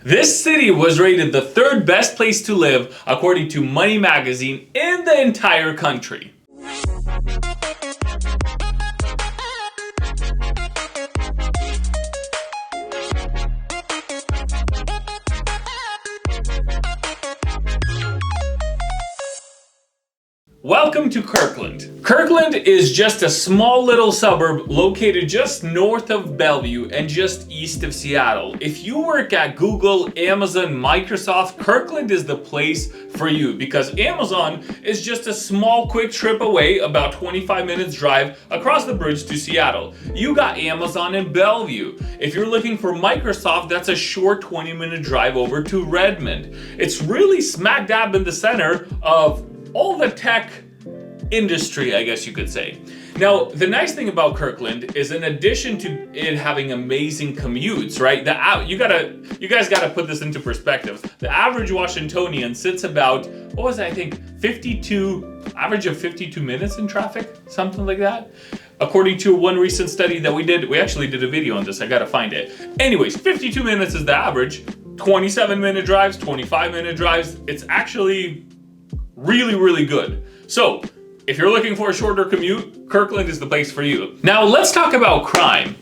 This city was rated the third best place to live according to Money Magazine in the entire country. Welcome to Kirkland. Kirkland is just a small little suburb located just north of Bellevue and just east of Seattle. If you work at Google, Amazon, Microsoft, Kirkland is the place for you because Amazon is just a small quick trip away, about 25 minutes drive across the bridge to Seattle. You got Amazon in Bellevue. If you're looking for Microsoft, that's a short 20-minute drive over to Redmond. It's really smack dab in the center of all the tech industry, I guess you could say. Now, the nice thing about Kirkland is in addition to it having amazing commutes, right? You guys gotta put this into perspective. The average Washingtonian sits about, average of 52 minutes in traffic, something like that. According to one recent study that we actually did a video on this, I gotta find it. Anyways, 52 minutes is the average, 27-minute drives, 25-minute drives. It's actually really, really good. So, if you're looking for a shorter commute, Kirkland is the place for you. Now, let's talk about crime.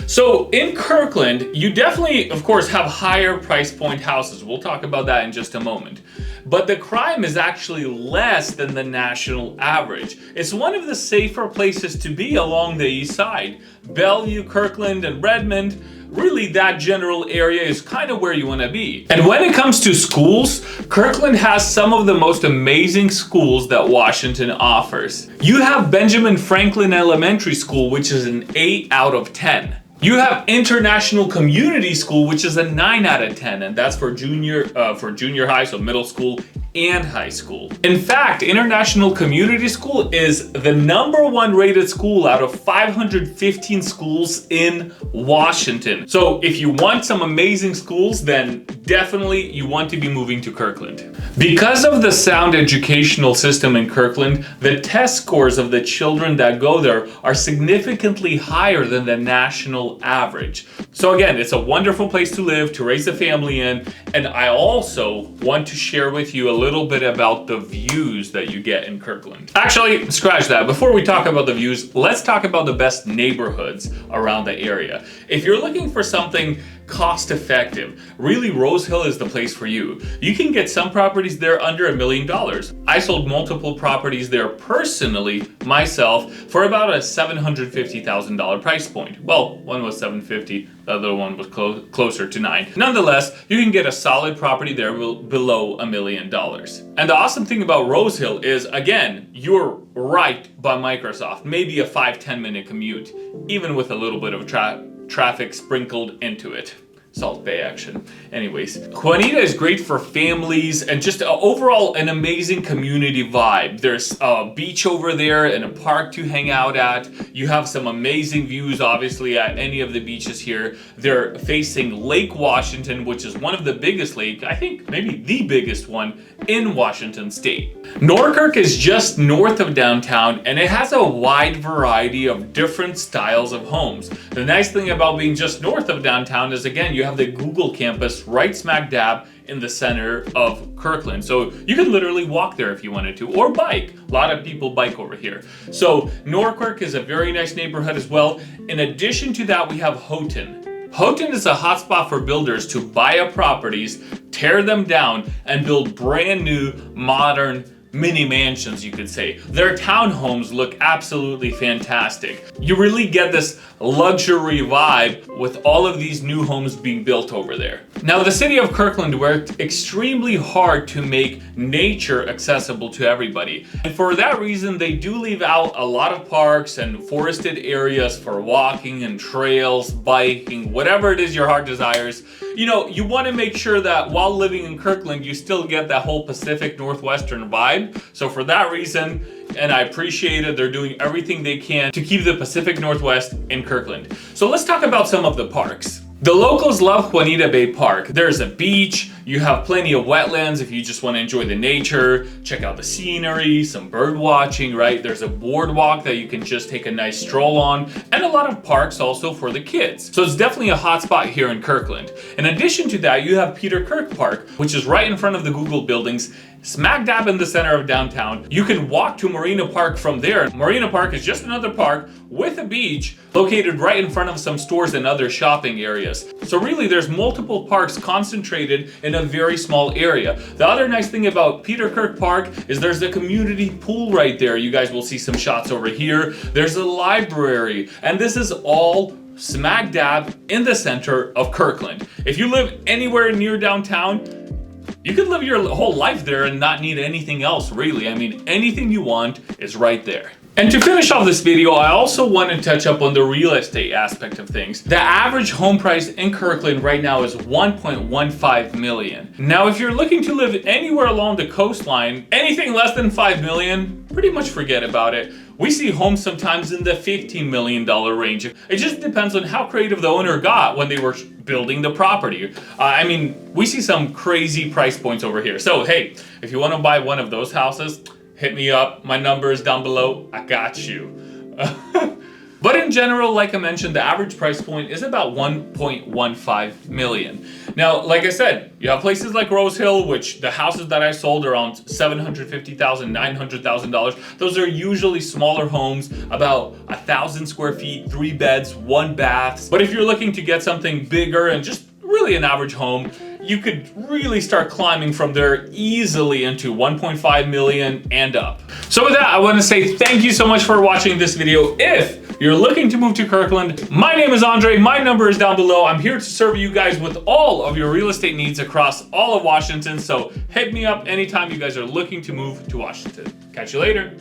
So, in Kirkland, you definitely, of course, have higher price point houses. We'll talk about that in just a moment. But the crime is actually less than the national average. It's one of the safer places to be along the east side. Bellevue, Kirkland, and Redmond, really that general area is kind of where you want to be. And when it comes to schools, Kirkland has some of the most amazing schools that Washington offers. You have Benjamin Franklin Elementary School, which is an 8 out of 10. You have International Community School, which is a 9 out of 10, and that's for junior high, so middle school and high school. In fact, International Community School is the #1 rated school out of 515 schools in Washington. So if you want some amazing schools, then definitely you want to be moving to Kirkland. Because of the sound educational system in Kirkland, the test scores of the children that go there are significantly higher than the national average. So again, it's a wonderful place to live, to raise a family in, and I also want to share with you a little bit about the views that you get in Kirkland. Actually, scratch that. Before we talk about the views, let's talk about the best neighborhoods around the area. If you're looking for something cost effective, really Rose Hill is the place for you. You can get some properties there under $1 million. I sold multiple properties there personally, myself, for about a $750,000 price point. Well, one was $750,000, the other one was closer to $9. Nonetheless, you can get a solid property there below $1 million. And the awesome thing about Rose Hill is, again, you're right by Microsoft. Maybe a 5-10 minute commute, even with a little bit of traffic sprinkled into it. Salt Bay action. Anyways, Juanita is great for families and just overall an amazing community vibe. There's a beach over there and a park to hang out at. You have some amazing views, obviously, at any of the beaches here. They're facing Lake Washington, which is one of the biggest lakes, I think maybe the biggest one in Washington State. Norkirk is just north of downtown and it has a wide variety of different styles of homes. The nice thing about being just north of downtown is, again, you have the Google campus right smack dab in the center of Kirkland. So you can literally walk there if you wanted to, or bike. A lot of people bike over here. So Norkirk is a very nice neighborhood as well. In addition to that, we have Houghton. Houghton is a hotspot for builders to buy up properties, tear them down, and build brand new, modern mini mansions, you could say. Their townhomes look absolutely fantastic. You really get this luxury vibe with all of these new homes being built over there. Now, the city of Kirkland worked extremely hard to make nature accessible to everybody. And for that reason, they do leave out a lot of parks and forested areas for walking and trails, biking, whatever it is your heart desires. You know, you want to make sure that while living in Kirkland, you still get that whole Pacific Northwestern vibe. So for that reason, and I appreciate it, they're doing everything they can to keep the Pacific Northwest in Kirkland. So let's talk about some of the parks. The locals love Juanita Bay Park. There's a beach, You have plenty of wetlands if you just want to enjoy the nature, check out the scenery, some bird watching, right? There's a boardwalk that you can just take a nice stroll on, and a lot of parks also for the kids. So it's definitely a hot spot here in Kirkland. In addition to that, you have Peter Kirk Park, which is right in front of the Google buildings, smack dab in the center of downtown. You can walk to Marina Park from there. Marina Park is just another park with a beach located right in front of some stores and other shopping areas. So really there's multiple parks concentrated in a very small area. The other nice thing about Peter Kirk Park is there's a community pool right there. You guys will see some shots over here. There's a library, and this is all smack dab in the center of Kirkland. If you live anywhere near downtown, you could live your whole life there and not need anything else, really. I mean, anything you want is right there. And to finish off this video, I also want to touch up on the real estate aspect of things. The average home price in Kirkland right now is $1.15 million. Now, if you're looking to live anywhere along the coastline, anything less than $5 million, pretty much forget about it. We see homes sometimes in the $15 million range. It just depends on how creative the owner got when they were building the property. I mean, we see some crazy price points over here. So hey, if you want to buy one of those houses, hit me up. My number is down below. I got you. But in general, like I mentioned, the average price point is about $1.15 million. Now, like I said, you have places like Rose Hill, which the houses that I sold are around $750,000, $900,000. Those are usually smaller homes, about 1,000 square feet, 3 beds, 1 bath. But if you're looking to get something bigger and just really an average home, you could really start climbing from there easily into 1.5 million and up. So with that, I want to say thank you so much for watching this video. If you're looking to move to Kirkland, my name is Andre. My number is down below. I'm here to serve you guys with all of your real estate needs across all of Washington. So hit me up anytime you guys are looking to move to Washington. Catch you later.